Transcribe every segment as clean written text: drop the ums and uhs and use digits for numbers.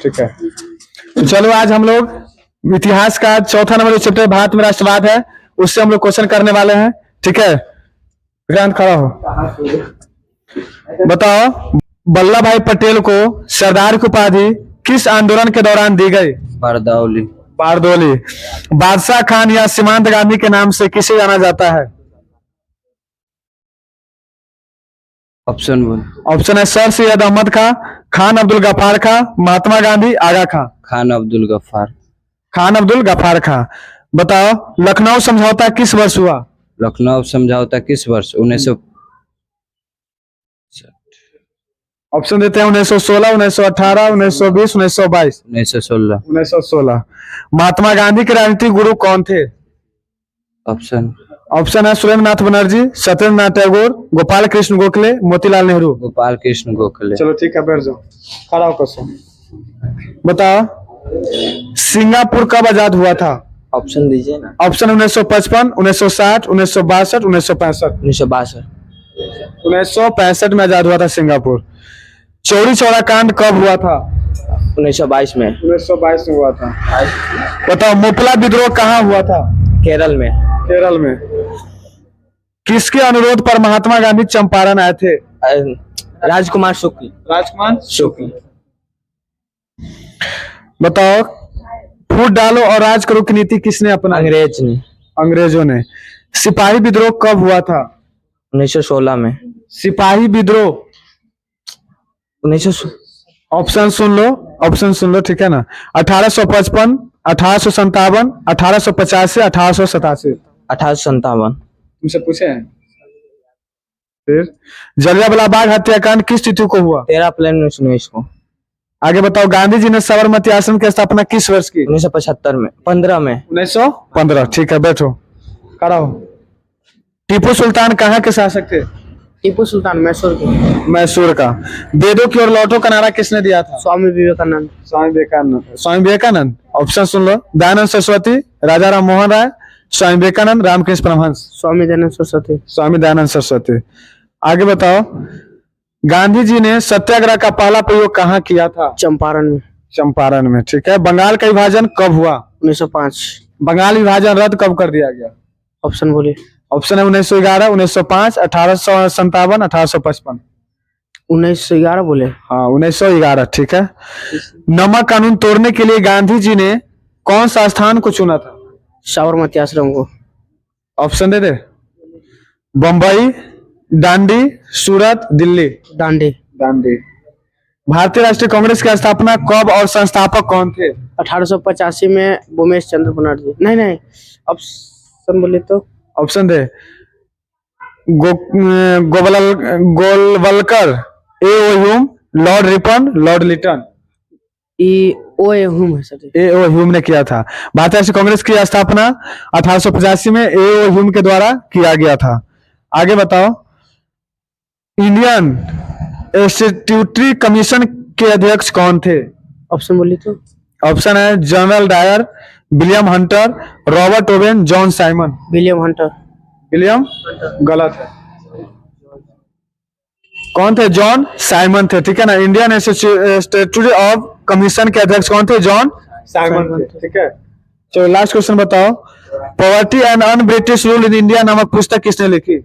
ठीक है। तो चलो आज हम लोग इतिहास का चौथा नंबर चैप्टर भारत में राष्ट्रवाद है, उससे हम लोग क्वेश्चन करने वाले हैं। ठीक है, विक्रांत खड़ा हो। बताओ, वल्लभ भाई पटेल को सरदार की उपाधि किस आंदोलन के दौरान दी गई? बारदौली। बारदौली। बादशाह खान या सीमांत गांधी के नाम से किसे जाना जाता है? ऑप्शन बोल। ऑप्शन है सर सैयद अहमद खां, खान अब्दुल गफ्फार खां, महात्मा गांधी, आगा खां। खान अब्दुल गफ्फार। खान अब्दुल गफ्फार खां। बताओ, लखनऊ समझौता किस वर्ष हुआ? लखनऊ समझौता किस वर्ष? 1900। ऑप्शन देते हैं 1916, 1918, 1920, 1922। 1916। 1916। महात्मा गांधी के राजनीतिक गुरु कौन थे? ऑप्शन है सुरेंद्र नाथ बनर्जी, सत्येंद्र नाथ टैगोर, गोपाल कृष्ण गोखले, मोतीलाल नेहरू। गोपाल कृष्ण गोखले। चलो ठीक है, बैठ जाओ, खड़ा होकर सो। बताओ, सिंगापुर कब आजाद हुआ था? ऑप्शन दीजिए ना। ऑप्शन 1955, 1960, 1962, 1965। 1962। 1965 में आजाद हुआ था सिंगापुर। चौरी चौरा कांड कब हुआ था? 1922 में। 1922 में हुआ था। बताओ, मोपला विद्रोह कहाँ हुआ था? केरल में। केरल में। किसके अनुरोध पर महात्मा गांधी चंपारण आए थे? राजकुमार शुक्ल। राजकुमार शुक्ल। बताओ, फूट डालो और राज करो की नीति किसने अपनाई? अंग्रेज ने। अंग्रेजों ने। सिपाही विद्रोह कब हुआ था? 1916 में। सिपाही विद्रोह। 1900। ऑप्शन सुन लो, ऑप्शन सुन लो, ठीक है ना। 1855, 1857, 1885, 1887। 1857। तुमसे पूछे हैं। फिर जलियांवाला बाग हत्याकांड किस तिथि को हुआ? 13 अप्रैल 1919 को। आगे बताओ, गांधी जी ने साबरमती आश्रम की स्थापना किस वर्ष की? 1975 में। 15 में। 1915। ठीक है, बैठो, खड़ा हो। टीपू सुल्तान कहाँ के शासक थे? टीपू सुल्तान मैसूर के। मैसूर का। वेदों की ओर लौटो का नारा किसने दिया था? स्वामी विवेकानंद। स्वामी विवेकानंद। स्वामी विवेकानंद। ऑप्शन सुन लो, दयानंद सरस्वती, राजा राम मोहन राय, स्वामी विवेकानंद, रामकृष्ण परमहंस। स्वामी दयानंद सरस्वती। स्वामी दयानंद सरस्वती। आगे बताओ, गांधी जी ने सत्याग्रह का पहला प्रयोग कहाँ किया था? चंपारण में। चंपारण में। ठीक है। बंगाल का विभाजन कब हुआ? 1905। बंगाल विभाजन रद्द कब कर दिया गया? ऑप्शन बोलिए। ऑप्शन है 1911, 1905, 1857, 1855। 1911 बोले। हाँ, 1911। ठीक है। नमक कानून तोड़ने के लिए गांधी जी ने कौन सा स्थान को चुना था? साबरमती आश्रम को। ऑप्शन दे दे। बम्बई, दांडी, सूरत, दिल्ली। दांडी। दांडी। भारतीय राष्ट्रीय कांग्रेस की स्थापना कब और संस्थापक कौन थे? 1885 में भूमेश चंद्र बनर्जी। नहीं, ऑप्शन बोले तो। ऑप्शन दे। Golwalkar, A O Hume, lord Ripon, lord Lytton. A Hume है सर। ए ओ ह्यूम ने किया था। भारतीय राष्ट्रीय कांग्रेस की स्थापना 1885 में ए ओ ह्यूम के द्वारा किया गया था। आगे बताओ, इंडियन स्टैट्यूटरी कमीशन के अध्यक्ष कौन थे? ऑप्शन बोली तो। ऑप्शन है general Dyer, William Hunter, Robert Owen, John Simon. William Hunter. William गलत है। कौन थे? जॉन साइमन थे। ठीक है ना। इंडियन स्टैट्यूटरी ऑफ कमीशन के अध्यक्ष कौन थे? जॉन साइमन थे। ठीक है। चलो लास्ट क्वेश्चन बताओ, poverty and un British rule in India नामक पुस्तक किसने लिखी?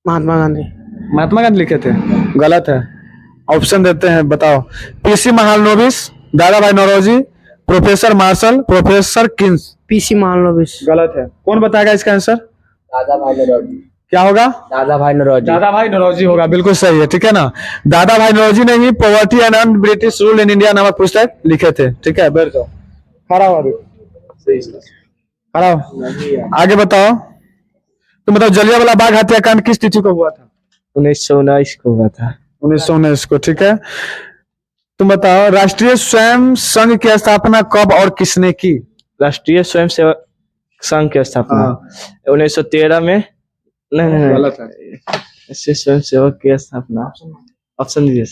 महात्मा गांधी। महात्मा गांधी लिखे थे। गलत है। ऑप्शन देते हैं, बताओ। PC Mahalanobis, Dadabhai Naoroji, professor Marshall, professor Keynes. PC Mahalanobis. गलत है। कौन बताएगा इसका आंसर? दादा भाई नौरोजी। क्या होगा? दादा भाई नौरोजी। दादा भाई नौरोजी होगा, बिल्कुल सही है। ठीक है ना। दादा भाई नौरोजी ने ही poverty and un British rule in India नामक पुस्तक लिखे थे। ठीक है, बैठ जाओ, खड़ा हो। खड़ा हो। आगे बताओ, तुम बताओ, जलियांवाला बाग हत्याकांड किस तिथि को हुआ था? 1919 को हुआ था। 1919 को। ठीक है। तुम बताओ, राष्ट्रीय स्वयं संघ की स्थापना कब और किसने की? राष्ट्रीय स्वयंसेवक संघ की स्थापना 1913 में। नहीं, गलत है। राष्ट्रीय स्वयंसेवक की स्थापना। ऑप्शन दीजिए।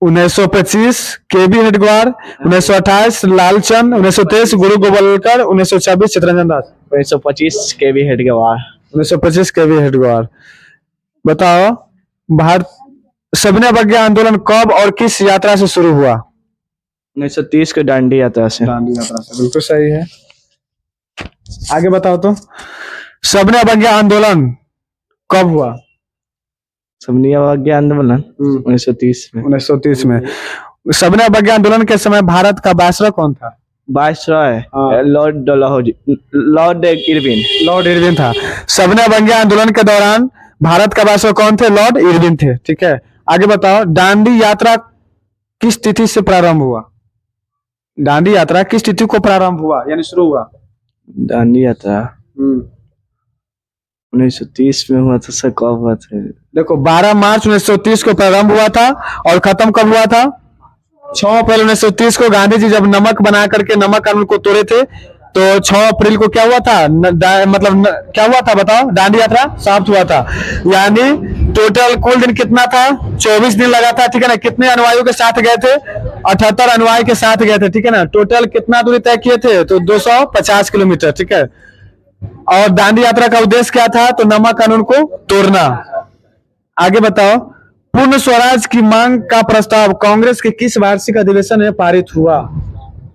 1925 केबी हेडगेवार, 1928 लालचंद, 1923 गुरु गोवलकर, 1926 चित्तरंजन दास। 1925 केबी हेडगेवार। 1925 केबी हेडगेवार। बताओ, भारत सविनय अवज्ञा आंदोलन कब और किस यात्रा से शुरू हुआ? 1930 के दांडी यात्रा से। दांडी यात्रा से, बिल्कुल सही है। आगे बताओ तो, सबने अवज्ञा आंदोलन कब हुआ? सबने अवज्ञा आंदोलन 1930 में। 1930 में। सबने अवज्ञा आंदोलन के समय भारत का वायसराय कौन था? वायसराय हाँ। Lord Dalhousie, Lord Irwin. Lord Irwin था। सबने अवज्ञा आंदोलन के दौरान भारत का वायसराय कौन थे? लॉर्ड इरविन थे। ठीक है, आगे बताओ, दांडी यात्रा किस तिथि से प्रारंभ हुआ? दांडी यात्रा किस तिथि को प्रारंभ हुआ यानी शुरू हुआ? दांडी यात्रा 1930 में हुआ था सर, कब हुआ था? देखो, 12 मार्च 1930 को प्रारंभ हुआ था और खत्म कब हुआ था? 6 अप्रैल 1930 को गांधी जी जब नमक बना करके नमक कानून को तोड़े थे, तो 6 अप्रैल को क्या हुआ था? क्या हुआ था बताओ? दांडी यात्रा समाप्त हुआ था। यानी टोटल कुल दिन कितना था? 24 दिन लगा था। ठीक है ना? कितने अनुयायियों के साथ गए थे? 78 अनुयायी के साथ गए थे। ठीक है ना? टोटल कितना दूरी तय किए थे? तो 250 किलोमीटर। ठीक है, और दांडी यात्रा का उद्देश्य क्या था? तो नमक कानून को तोड़ना। आगे बताओ, पूर्ण स्वराज की मांग का प्रस्ताव कांग्रेस के किस वार्षिक अधिवेशन में पारित हुआ?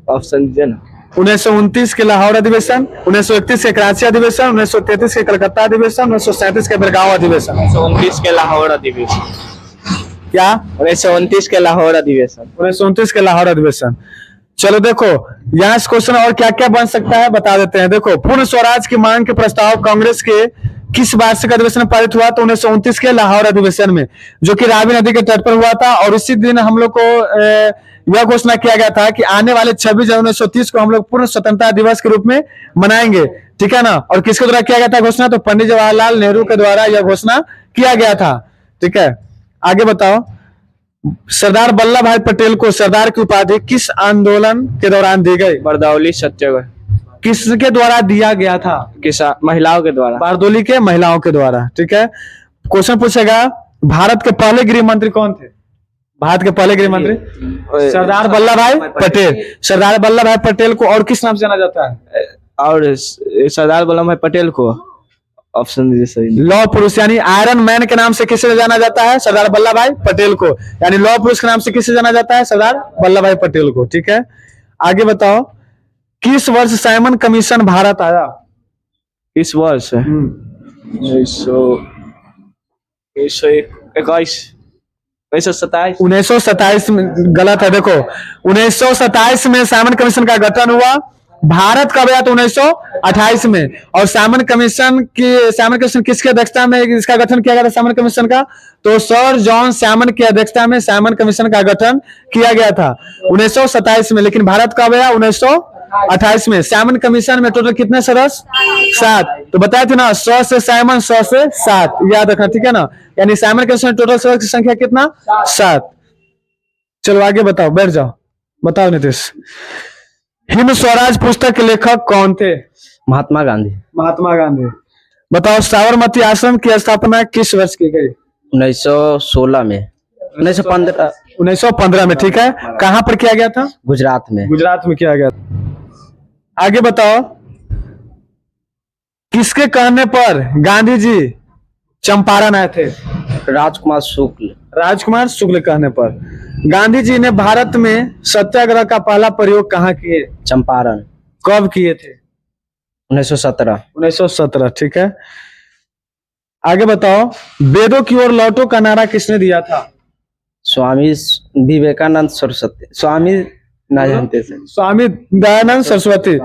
ऑप्शन दीजिए ना। 1929 के लाहौर अधिवेशन, 1931 के कराची अधिवेशन, 1933 के कलकत्ता अधिवेशन, 1937 के बेलगांव अधिवेशन। 1929 के लाहौर अधिवेशन। क्या? 1929 के लाहौर अधिवेशन। 1929 के लाहौर अधिवेशन। चलो देखो, यहाँ से क्वेश्चन और क्या क्या बन सकता है बता देते हैं। देखो, पूर्ण स्वराज की मांग के प्रस्ताव कांग्रेस के किस वार्षिक अधिवेशन में पारित हुआ? तो 1929 के लाहौर अधिवेशन में, जो कि रावी नदी के तट पर हुआ था। और इसी दिन हम लोग को यह घोषणा किया गया था कि आने वाले 26 जनवरी 1930 को हम लोग पूर्ण स्वतंत्रता दिवस के रूप में मनाएंगे। ठीक है ना? और किसके द्वारा किया गया था घोषणा? तो पंडित जवाहरलाल नेहरू के द्वारा यह घोषणा किया गया था। ठीक है, आगे बताओ, सरदार वल्लभ भाई पटेल को सरदार की उपाधि किस आंदोलन के दौरान दी गई? बरदौली सत्याग्रह। किसके द्वारा दिया गया था? किसान महिलाओं के द्वारा। बारदोली के महिलाओं के द्वारा। ठीक है, क्वेश्चन पूछेगा, भारत के पहले गृह मंत्री कौन थे? भारत के पहले गृह मंत्री सरदार वल्लभ भाई पटेल। सरदार वल्लभ भाई पटेल को और किस नाम से जाना जाता है? और सरदार वल्लभ भाई पटेल को ऑप्शन दीजिए सही। लौह पुरुष यानी आयरन मैन के नाम से किसे जाना जाता है? सरदार वल्लभ भाई पटेल को। यानी लौह पुरुष के नाम से किसे जाना जाता है? सरदार वल्लभ भाई पटेल को। ठीक है, आगे बताओ, किस वर्ष साइमन कमीशन भारत आया? इस वर्ष 1927 में गलत है। देखो, 1927 में साइमन कमीशन का गठन हुआ। भारत कब आया? तो 1928 में। और साइमन कमीशन किसकी अध्यक्षता में इसका गठन किया गया था? साइमन कमीशन का तो सर जॉन साइमन की अध्यक्षता में साइमन कमीशन का गठन किया गया था 1927 में। लेकिन भारत कब आया? 1928 में। साइमन कमीशन में टोटल कितने सदस्य? 7। तो बताए थे ना, 100 से साइमन, 100 से 7, याद रखना। ठीक है ना? यानी साइमन कमीशन में टोटल सदस्य की संख्या कितना? 7। चलो आगे बताओ, बैठ जाओ, बताओ नीतीश। हिंद स्वराज पुस्तक के लेखक कौन थे? महात्मा गांधी। महात्मा गांधी। बताओ, साबरमती आश्रम की स्थापना किस वर्ष की गई? 1916 में। 1915 में। ठीक है, कहां पर किया गया था? गुजरात में। गुजरात में किया गया था। आगे बताओ, किसके कहने पर गांधी जी चंपारण आए थे? राजकुमार शुक्ल। राजकुमार शुक्ल कहने पर। गांधी जी ने भारत में सत्याग्रह का पहला प्रयोग कहाँ किए? चंपारण। कब किए थे? 1917। 1917। ठीक है, आगे बताओ, वेदों की ओर लौटो का नारा किसने दिया था? स्वामी विवेकानंद सरस्वती। स्वामी ना जानते थे। स्वामी दयानंद सरस्वती।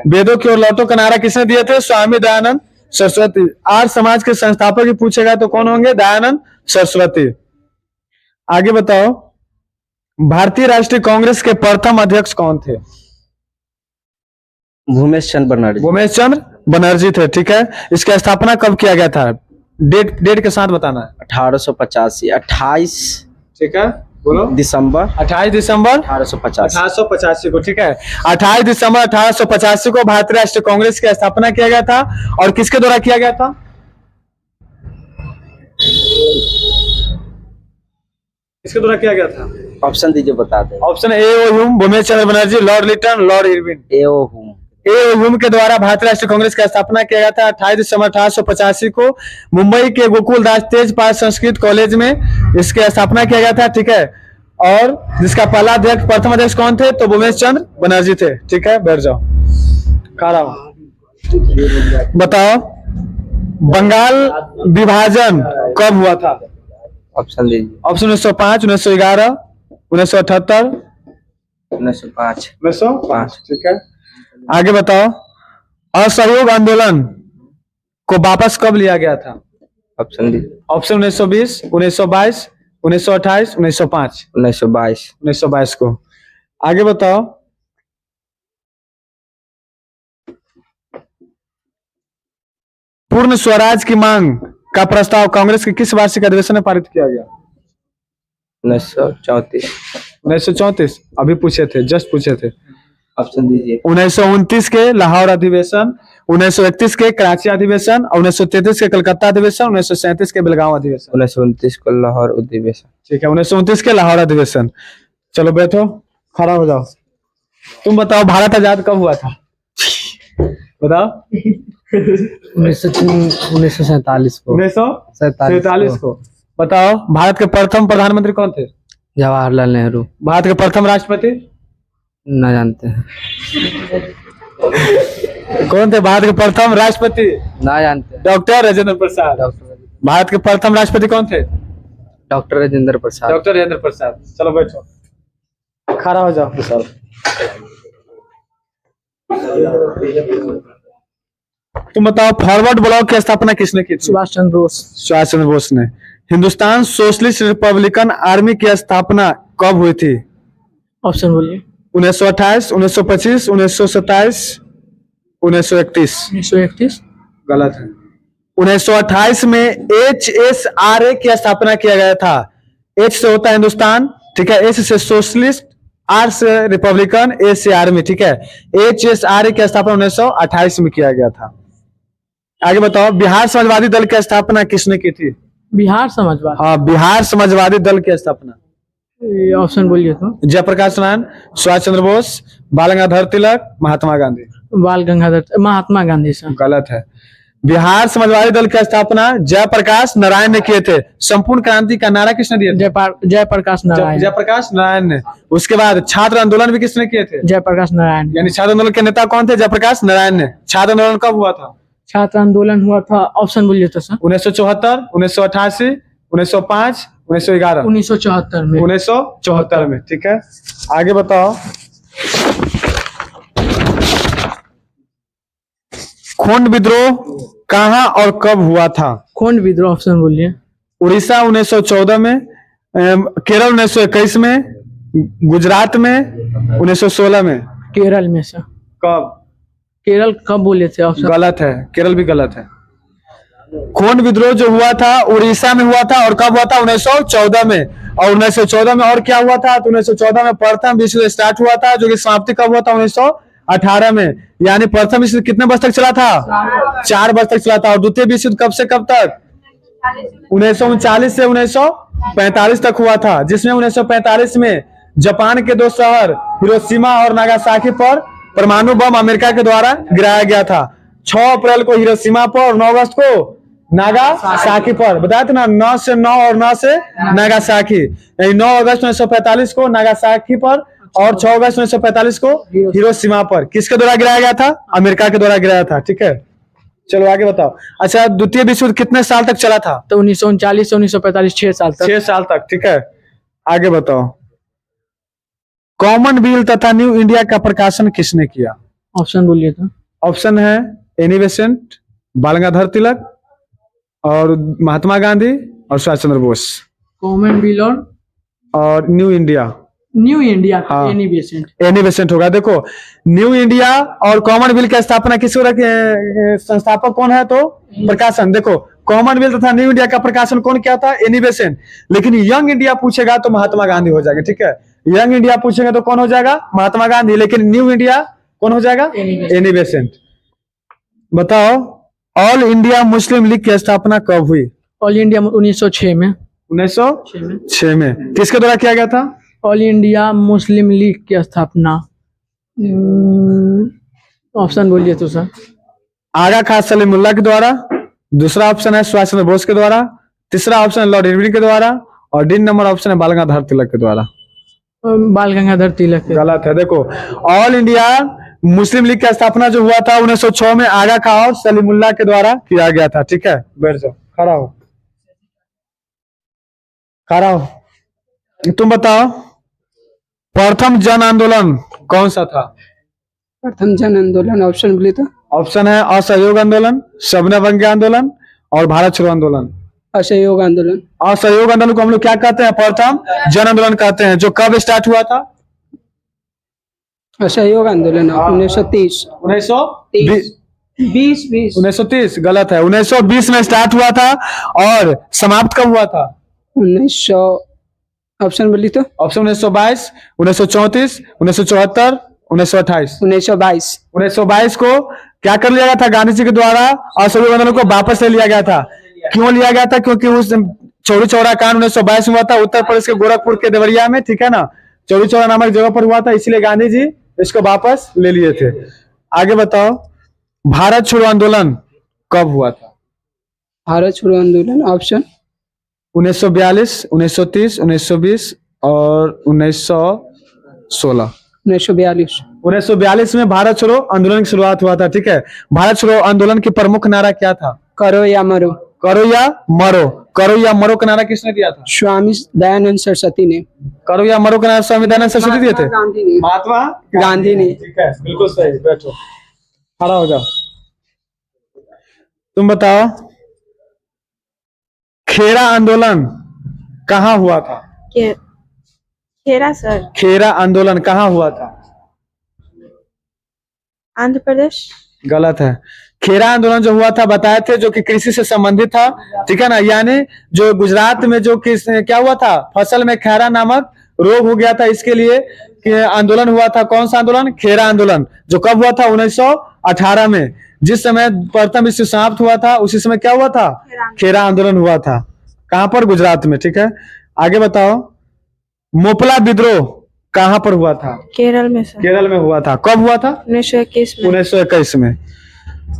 वेदों की ओर लौटो का नारा किसने दिए थे? स्वामी दयानंद सरस्वती। आर्य समाज के संस्थापक भी पूछेगा तो कौन होंगे? दयानंद सरस्वती। आगे बताओ, भारतीय राष्ट्रीय कांग्रेस के प्रथम अध्यक्ष कौन थे? भूमेश चंद्र बनर्जी। भूमेश चंद्र बनर्जी थे। ठीक है, इसकी स्थापना कब किया गया था? डेट के साथ बताना है। 1885। 28। ठीक है, बोलो। दिसंबर 28 दिसंबर 1885 को। ठीक है, 28 दिसंबर 1885 को भारतीय राष्ट्रीय कांग्रेस की स्थापना किया गया था। और किसके द्वारा किया गया था? किसके द्वारा किया गया था? ऑप्शन दीजिए, बता दें। Option A O Hume, Bhumesh Chandra Banerjee, lord Lytton, lord Irwin. A O Hume के द्वारा भारतीय राष्ट्रीय कांग्रेस की स्थापना किया गया था 28 दिसंबर 1885 को मुंबई के गोकुलदास तेजपाल संस्कृत कॉलेज में इसकी स्थापना किया गया था। ठीक है, और जिसका पहला अध्यक्ष प्रथम अध्यक्ष कौन थे? तो भूमेश चंद्र बनर्जी थे। ठीक है, बैठ जाओ, खड़ा हो। बताओ बंगाल विभाजन कब हुआ था? ऑप्शन दीजिए। ऑप्शन 1905, 1911, 1978, 1905। 1905। ठीक है, आगे बताओ असहयोग आंदोलन को वापस कब लिया गया था? ऑप्शन दीजिए। ऑप्शन 1920, 1922, 1928, 1905। 1922। 1922 को। आगे बताओ पूर्ण स्वराज की मांग का प्रस्ताव कांग्रेस के किस वार्षिक अधिवेशन में पारित किया गया? 1934। 1934 अभी पूछे थे, जस्ट पूछे थे। ऑप्शन दीजिए। 1929 के लाहौर अधिवेशन, 1931 के कराची अधिवेशन, 1933 के कलकत्ता अधिवेशन, 1937 के बेलगांव अधिवेशन। 1929 को लाहौर अधिवेशन। ठीक है, 1929 के लाहौर अधिवेशन। चलो बैठो, खड़ा हो जाओ। तुम बताओ भारत आजाद कब हुआ था? बताओ। 1947 को। 1947 को। बताओ भारत के प्रथम प्रधानमंत्री कौन थे? जवाहरलाल नेहरू। भारत के प्रथम राष्ट्रपति ना जानते हैं। कौन थे? भारत के प्रथम राष्ट्रपति ना जानते हैं। डॉक्टर राजेंद्र प्रसाद। भारत के प्रथम राष्ट्रपति कौन थे? डॉक्टर राजेंद्र प्रसाद। डॉक्टर राजेंद्र प्रसाद। चलो बैठो, खड़ा हो जाओ प्रसाद। तुम बताओ फॉरवर्ड ब्लॉक की स्थापना किसने की थी? सुभाष चंद्र बोस। सुभाष चंद्र बोस ने। हिंदुस्तान सोशलिस्ट रिपब्लिकन आर्मी की स्थापना कब हुई थी? ऑप्शन बोलिए। 1928, 1925, 1927, 1931। 1931। गलत है। 1928 में HSRA की स्थापना किया गया था। H से होता है हिंदुस्तान, ठीक है, S से सोशलिस्ट, R से रिपब्लिकन, A से आर्मी। ठीक है, HSRA की स्थापना 1928 में किया गया था। आगे बताओ बिहार समाजवादी दल की स्थापना किसने की थी? बिहार समाजवादी। हाँ, बिहार समाजवादी दल की स्थापना। ऑप्शन बोलिए तो। जयप्रकाश नारायण, सुभाष चंद्र बोस, बाल गंगाधर तिलक, महात्मा गांधी। बाल गंगाधर, महात्मा गांधी से। गलत है। बिहार समाजवादी दल की स्थापना जयप्रकाश नारायण ने किए थे। संपूर्ण क्रांति का नारा किसने दिया था? जयप्रकाश नारायण। जयप्रकाश नारायण ने। उसके बाद छात्र आंदोलन भी किसने किए थे? जयप्रकाश नारायण। यानी छात्र आंदोलन के नेता कौन थे? जयप्रकाश नारायण ने। छात्र आंदोलन कब हुआ था? छात्र आंदोलन हुआ था, ऑप्शन बोलिए तो सर। 1974, 1988, 1905, 1911। 1974 में। 1974 में। ठीक है, आगे बताओ खोंड विद्रोह कहां और कब हुआ था? खोंड विद्रोह, ऑप्शन बोलिए। उड़ीसा 1914 में, केरल 1921 में, गुजरात में 1916 में। केरल में सर। कब? केरल कब बोले थे? ऑप्शन गलत है, केरल भी गलत है। खोंड विद्रोह जो हुआ था उड़ीसा में हुआ था। और कब हुआ था? 1914 में। और 1914 में और क्या हुआ था? तो 1914 में प्रथम विश्व युद्ध स्टार्ट हुआ था, जो कि समाप्ति कब हुआ था? 1918 में। यानी प्रथम विश्व युद्ध कितने वर्ष तक चला था? 4 वर्ष तक चला था। और द्वितीय विश्व युद्ध कब से कब तक? 1939 से 1945 तक हुआ था, जिसमें 1945 में जापान के 2 शहर हिरोशिमा और नागासाकी पर परमाणु बम अमेरिका के द्वारा गिराया गया था। 6 अप्रैल को हिरोशिमा पर और 9 अगस्त को नागासाकी पर। बताया था ना, 9 से 9 और 9 से नागासाकी। 9 अगस्त 1945 को नागासाकी पर और 6 अगस्त 1945 को हिरोशिमा पर। किसके द्वारा गिराया गया था? अमेरिका के द्वारा गिराया था। ठीक है, चलो आगे बताओ। अच्छा, द्वितीय विश्व युद्ध कितने साल तक चला था? तो 1939 से 1945, 6 साल तक। 6 साल तक। ठीक है, आगे बताओ कॉमनवेल्थ तथा न्यू इंडिया का प्रकाशन किसने किया? ऑप्शन बोलिए तो। ऑप्शन है एनी बेसेंट, बाल गंगाधर तिलक और महात्मा गांधी और सुभाष चंद्र बोस। कॉमनवेल्थ और न्यू इंडिया। New India. हाँ। Annie Besant. एनी बेसेंट होगा। देखो न्यू इंडिया और कॉमनवेल्थ की स्थापना किस संस्थापक कौन है? तो प्रकाशन। देखो कॉमनवेल्थ तथा न्यू इंडिया का प्रकाशन कौन किया था? Annie Besant. लेकिन यंग इंडिया पूछेगा तो महात्मा गांधी हो जाएगा। ठीक है, यंग इंडिया पूछेगा तो कौन हो जाएगा? महात्मा गांधी। लेकिन न्यू इंडिया कौन हो जाएगा? Annie Besant. बताओ ऑल इंडिया मुस्लिम लीग की स्थापना कब हुई? ऑल इंडिया 1906 में। 1906 में। किसके द्वारा किया गया था? ऑल इंडिया मुस्लिम लीग की स्थापना, ऑप्शन बोलिए तो सर। आगा खान सलीमुल्लाह के द्वारा, दूसरा ऑप्शन है सुभाष चंद्र बोस के द्वारा, तीसरा ऑप्शन है लॉर्ड इरविन के द्वारा और 3 नंबर ऑप्शन है बाल गंगाधर तिलक के द्वारा। बाल गंगाधर तिलक है। गलत है। देखो, ऑल इंडिया मुस्लिम लीग की स्थापना जो हुआ था 1906 में आगा खां और सलीमुल्लाह के द्वारा किया गया था। ठीक है, बैठ जाओ, खड़ा हो, खड़ा हो। तुम बताओ, प्रथम जन आंदोलन कौन सा था? प्रथम जन आंदोलन ऑप्शन बोले तो? ऑप्शन है असहयोग आंदोलन, शबनबंग आंदोलन और भारत छोड़ो आंदोलन। असहयोग आंदोलन। असहयोग आंदोलन को हम लोग क्या कहते हैं? प्रथम जन आंदोलन कहते हैं। जो कब स्टार्ट हुआ था? असहयोग आंदोलन 1930। 1930 गलत है। 1920 में स्टार्ट हुआ था और समाप्त कब हुआ था? 1900। ऑप्शन बोली तो? ऑप्शन 1922, 1934, 1974, 1928। 1922। 1922 को क्या कर लिया गया था? गांधी जी के द्वारा असहयोग आंदोलन को वापस ले लिया गया था। क्यों लिया गया था? क्योंकि उस चौरी चौरा कांड 1922 में हुआ था उत्तर प्रदेश के गोरखपुर के देवरिया में। ठीक है ना, चौरी चौरा नामक जगह पर हुआ था, इसलिए गांधी जी इसको वापस ले लिए थे। आगे बताओ, भारत छोड़ो आंदोलन कब हुआ था? भारत छोड़ो आंदोलन ऑप्शन? 1942, 1930, 1920 और 1916। 1942। 1942 में भारत छोड़ो आंदोलन की शुरुआत हुआ था। ठीक है, भारत छोड़ो आंदोलन की प्रमुख नारा क्या था? करो या मरो। करो या मरो। करो या मरो का नारा किसने दिया था? स्वामी दयानंद सरस्वती ने। करो या मरो का नारा स्वामी दयानंद सरस्वती दिए थे? गांधी ने। महात्मा गांधी ने। ठीक है, बिल्कुल सही। बैठो, खड़ा हो जाओ। तुम बताओ, खेरा आंदोलन कहाँ हुआ था? खेरा सर, खेरा आंदोलन कहाँ हुआ था? आंध्र प्रदेश। गलत है। खेरा आंदोलन जो हुआ था बताए थे, जो कि कृषि से संबंधित था। ठीक है ना, यानी जो गुजरात में जो क्या हुआ था, फसल में खैरा नामक रोग हो गया था, इसके लिए कि आंदोलन हुआ था। कौन सा आंदोलन? खेरा आंदोलन, जो कब हुआ था? 1918 में। जिस समय प्रथम विश्व युद्ध समाप्त हुआ था उसी समय क्या हुआ था? खेरा आंदोलन हुआ था। कहां पर? गुजरात में। ठीक है, आगे बताओ, मोपला विद्रोह कहां पर हुआ था? केरल में सर। केरल में हुआ था। कब हुआ था? 1921 में। 1921 में।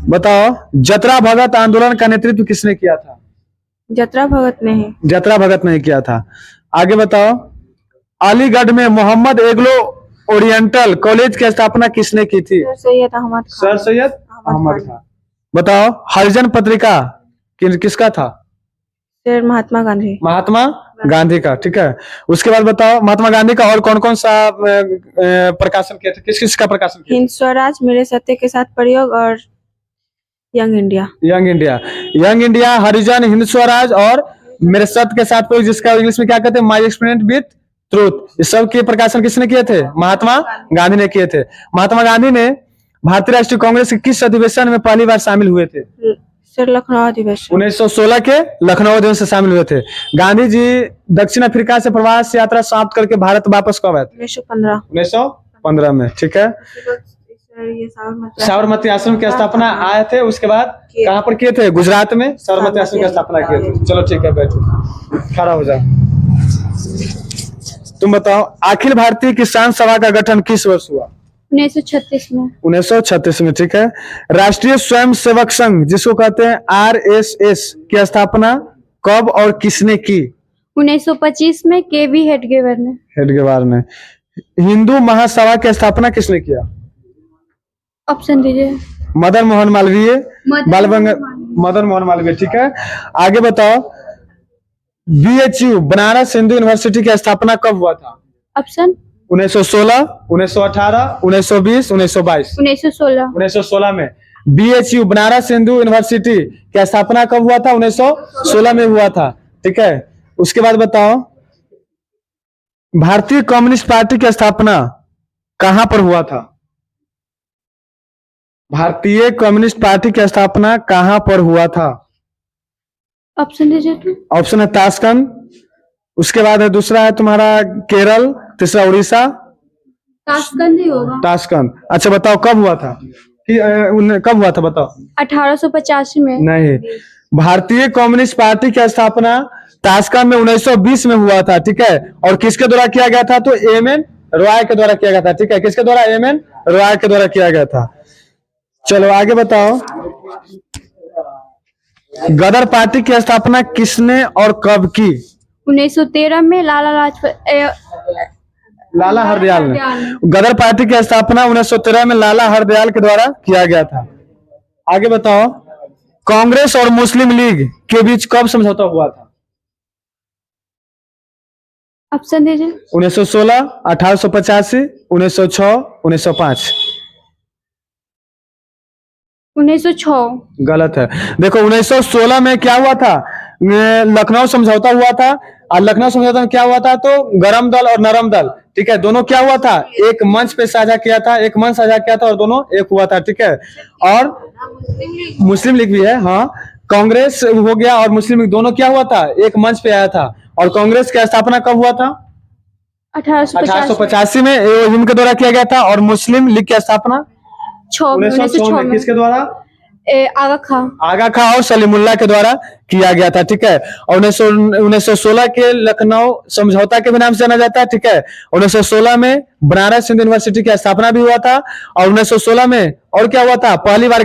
बताओ, जतरा भगत आंदोलन का नेतृत्व किसने किया था? जतरा भगत ने ही। जतरा भगत ने किया था। आगे बताओ, अलीगढ़ में मोहम्मद एग्लो ओरिएंटल कॉलेज की स्थापना किसने की थी? सर सैयद अहमद खान। सर सैयद अहमद खान। बताओ, हरिजन पत्रिका किसका था? सर महात्मा गांधी। महात्मा गांधी का। ठीक है, उसके बाद बताओ, महात्मा गांधी का और कौन कौन सा प्रकाशन किया था? किस किस का प्रकाशन किया? हिंद स्वराज, मेरे सत्य के साथ प्रयोग और young India. Young India. Young India, Harijan, Hind Swaraj और मेरे सत्य के साथ प्रयोग, जिसका इंग्लिश में क्या कहते हैं? My experience with truth. इस सब के प्रकाशन किसने किए थे? महात्मा गांधी ने किए थे। महात्मा गांधी ने भारतीय राष्ट्रीय कांग्रेस के किस अधिवेशन में पहली बार शामिल हुए थे? सर लखनऊ अधिवेशन। 1916 के लखनऊ अधिवेशन से शामिल हुए थे। गांधी जी दक्षिण अफ्रीका से प्रवास यात्रा समाप्त करके भारत वापस कब आए थे? 1915। 1915 में। ठीक है, सर ये साबरमती आश्रम की स्थापना आए थे। उसके बाद कहाँ पर किए थे? गुजरात में साबरमती आश्रम की स्थापना किए थे। चलो ठीक है, बैठो, खड़ा हो जाओ। तुम बताओ, अखिल भारतीय किसान सभा का गठन किस वर्ष हुआ? 1936 में। 1936 में। ठीक है, राष्ट्रीय स्वयं सेवक संघ जिसको कहते हैं RSS की स्थापना कब और किसने की? 1925 में केवी हेडगेवार ने। हेडगेवार ने। हिंदू महासभा की स्थापना किसने किया? ऑप्शन दीजिए। मदन मोहन मालवीय, मदन मोहन मालवीय। ठीक है, आगे बताओ, BHU बनारस हिंदू यूनिवर्सिटी की स्थापना कब हुआ था? ऑप्शन 1916, 1918, 1920, 1922। 1916। 1916 में BHU बनारस हिंदू यूनिवर्सिटी की स्थापना कब हुआ था? 1916 में हुआ था। ठीक है, उसके बाद बताओ, भारतीय कम्युनिस्ट पार्टी की स्थापना कहां पर हुआ था? भारतीय कम्युनिस्ट पार्टी की स्थापना कहां पर हुआ था? ऑप्शन दीजिए तो। ऑप्शन है ताशकंद, उसके बाद है दूसरा है तुम्हारा केरल, तीसरा उड़ीसा। ताशकंद ही होगा। ताशकंद। अच्छा बताओ, कब हुआ था? कब हुआ था बताओ? 1885 में। नहीं, भारतीय कम्युनिस्ट पार्टी की स्थापना ताशकंद में 1920 में हुआ था। ठीक है, और किसके द्वारा किया गया था? तो MN रॉय के द्वारा किया गया था। ठीक है, किसके द्वारा? MN रॉय के द्वारा किया गया था। चलो आगे बताओ, गदर पार्टी की स्थापना किसने और कब की? 1913 में लाला लाजपत लाला हरदयाल ने। गदर पार्टी की स्थापना 1913 में लाला हरदयाल के द्वारा किया गया था। आगे बताओ, कांग्रेस और मुस्लिम लीग के बीच कब समझौता हुआ था? ऑप्शन दीजिए। 1916, 1885, 1906, 1905। 1906। गलत है। देखो 1916 में क्या हुआ था, लखनऊ समझौता हुआ था। और लखनऊ समझौता में क्या हुआ था, तो गरम दल और नरम दल, ठीक है, दोनों क्या हुआ था, एक मंच पे साझा किया था, एक मंच साझा किया था और दोनों एक हुआ था, ठीक है। और मुस्लिम लीग भी है, हाँ। कांग्रेस हो गया और मुस्लिम लीग दोनों क्या हुआ था, एक मंच पे आया था। और कांग्रेस की स्थापना कब हुआ था? 1885 में एओहिम के द्वारा किया गया था। और मुस्लिम लीग की स्थापना 1906 में किसके द्वारा? आगा खां। आगा खां और सलीमुल्लाह के द्वारा किया गया था, ठीक है। और 1916 के लखनऊ समझौता के भी नाम से जाना जाता है, ठीक है। 1916 में बनारस हिंदू यूनिवर्सिटी की स्थापना भी हुआ था। और 1916 में और क्या हुआ था, पहली बार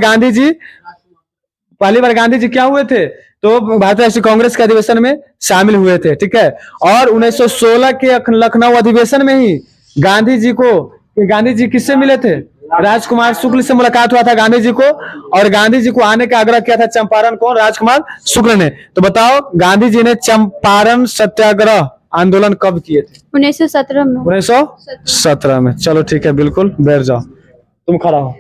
गांधी जी क्या हुए थे, तो भारतीय राष्ट्रीय कांग्रेस के अधिवेशन में शामिल हुए थे, ठीक है। और 1916 के लखनऊ अधिवेशन में ही गांधी जी किससे मिले थे? राजकुमार शुक्ल से मुलाकात हुआ था गांधी जी को। और गांधी जी को आने का आग्रह किया था चंपारण को राजकुमार शुक्ल ने। तो बताओ, गांधी जी ने चंपारण सत्याग्रह आंदोलन कब किए थे? 1917 में। 1917 में। चलो ठीक है, बिल्कुल बैठ जाओ, तुम खड़ा हो।